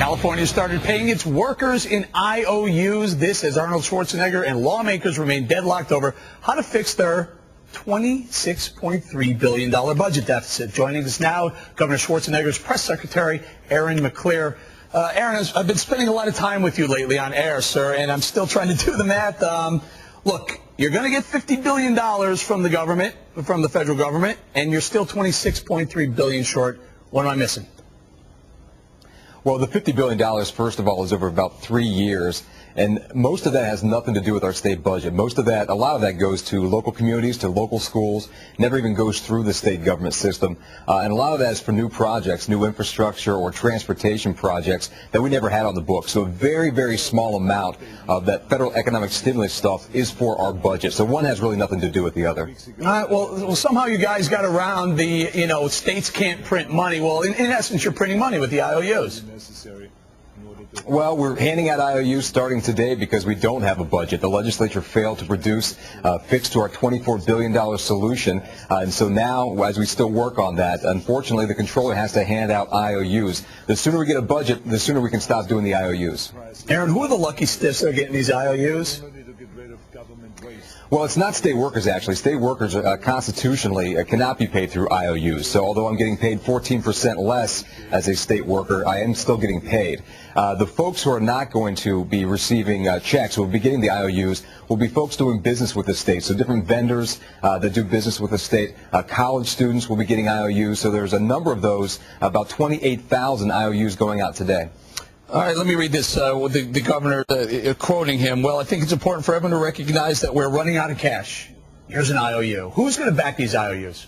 California started paying its workers in I.O.U.s. This as Arnold Schwarzenegger and lawmakers remain deadlocked over how to fix their $26.3 billion budget deficit. Joining us now, Governor Schwarzenegger's press secretary, Mclear. Aaron, I've been spending a lot of time with you lately on air, sir, and I'm still trying to do the math. Look, you're going to get $50 billion from the government, from the federal government, and you're still $26.3 billion short. What am I missing? Well, the $50 billion, first of all, is over about 3 years, and most of that has nothing to do with our state budget. Most of that, a lot of that goes to local communities, to local schools, never even goes through the state government system, and a lot of that is for new projects, new infrastructure or transportation projects that we never had on the books. So a very, very small amount of that federal economic stimulus stuff is for our budget. So one has really nothing to do with the other. Well, somehow you guys got around the, states can't print money. Well, in essence, you're printing money with the I.O.U.s. Well, we're handing out I.O.U.s starting today because we don't have a budget. The legislature failed to produce a fix to our $24 billion solution. And so now, as we still work on that, unfortunately, the controller has to hand out I.O.U.s. The sooner we get a budget, the sooner we can stop doing the I.O.U.s. Aaron, who are the lucky stiffs that are getting these I.O.U.s? Well, it's not state workers, actually. State workers constitutionally cannot be paid through I.O.U.s. So although I'm getting paid 14% less as a state worker, I am still getting paid. The folks who are not going to be receiving checks, who will be getting the I.O.U.s, will be folks doing business with the state. So different vendors that do business with the state. College students will be getting I.O.U.s. So there's a number of those, about 28,000 I.O.U.s going out today. All right, let me read this. The governor quoting him. Well, I think it's important for everyone to recognize that we're running out of cash. Here's an I.O.U. Who's going to back these I.O.U.s?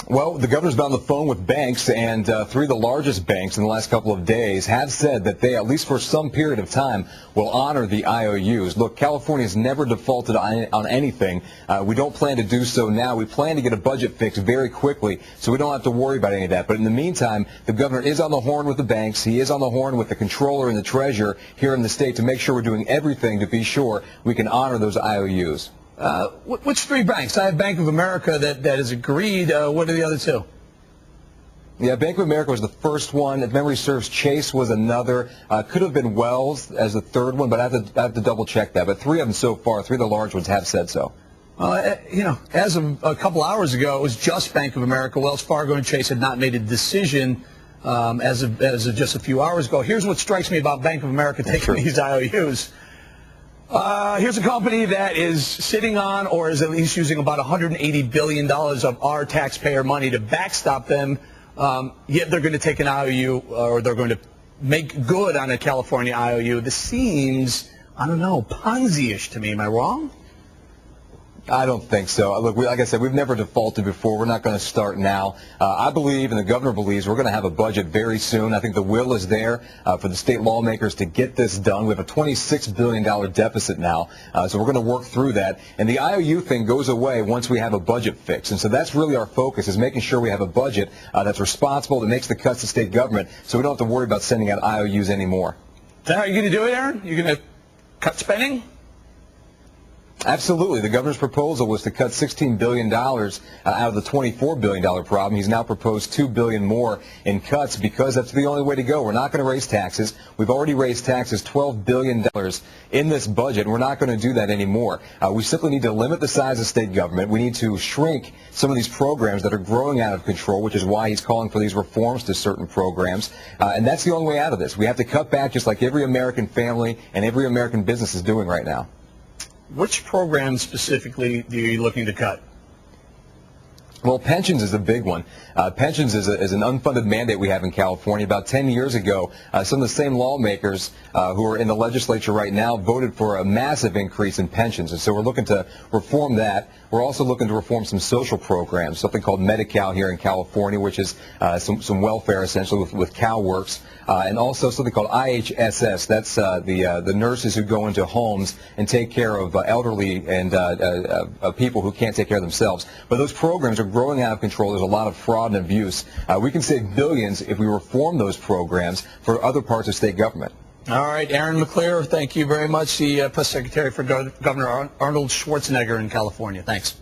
Well, the governor's been on the phone with banks, and three of the largest banks in the last couple of days have said that they, at least for some period of time, will honor the I.O.U.s. Look, California has never defaulted on anything. We don't plan to do so now. We plan to get a budget fix very quickly, so we don't have to worry about any of that. But in the meantime, the governor is on the horn with the banks. He is on the horn with the controller and the treasurer here in the state to make sure we're doing everything to be sure we can honor those I.O.U.s. Which three banks? I have Bank of America that has agreed. What are the other two? Yeah, Bank of America was the first one. If memory serves, Chase was another. Could have been Wells as the third one, but I have to double check that. But three of them so far, three of the large ones have said so. As of a couple hours ago, it was just Bank of America. Wells Fargo and Chase had not made a decision as of just a few hours ago. Here's what strikes me about Bank of America taking these I.O.U.s. Here's a company that is sitting on, or is at least using about $180 billion of our taxpayer money to backstop them, yet they're going to take an I.O.U. or they're going to make good on a California I.O.U. This seems, I don't know, Ponzi-ish to me. Am I wrong? I don't think so. Look, like I said, we've never defaulted before. We're not going to start now. I believe, and the governor believes, we're going to have a budget very soon. I think the will is there for the state lawmakers to get this done. We have a $26 billion deficit now, so we're going to work through that. And the I.O.U. thing goes away once we have a budget fix. And so that's really our focus, is making sure we have a budget that's responsible, that makes the cuts to state government, so we don't have to worry about sending out I.O.U.s anymore. Is that how you're going to do it, Aaron? You're going to cut spending? Absolutely. The governor's proposal was to cut $16 billion out of the $24 billion problem. He's now proposed $2 billion more in cuts because that's the only way to go. We're not going to raise taxes. We've already raised taxes $12 billion in this budget, and we're not going to do that anymore. We simply need to limit the size of state government. We need to shrink some of these programs that are growing out of control, which is why he's calling for these reforms to certain programs. And that's the only way out of this. We have to cut back just like every American family and every American business is doing right now. Which program specifically are you looking to cut? Well, pensions is a big one. Pensions is an unfunded mandate we have in California. About 10 years ago, some of the same lawmakers who are in the legislature right now voted for a massive increase in pensions. And so we're looking to reform that. We're also looking to reform some social programs, something called Medi-Cal here in California, which is some welfare essentially with CalWorks, and also something called I.O.U.s. That's the nurses who go into homes and take care of elderly and people who can't take care of themselves. But those programs are growing out of control. There's a lot of fraud and abuse. We can save billions if we reform those programs for other parts of state government. All right, Aaron Mclear, thank you very much, the press secretary for Governor Arnold Schwarzenegger in California. Thanks.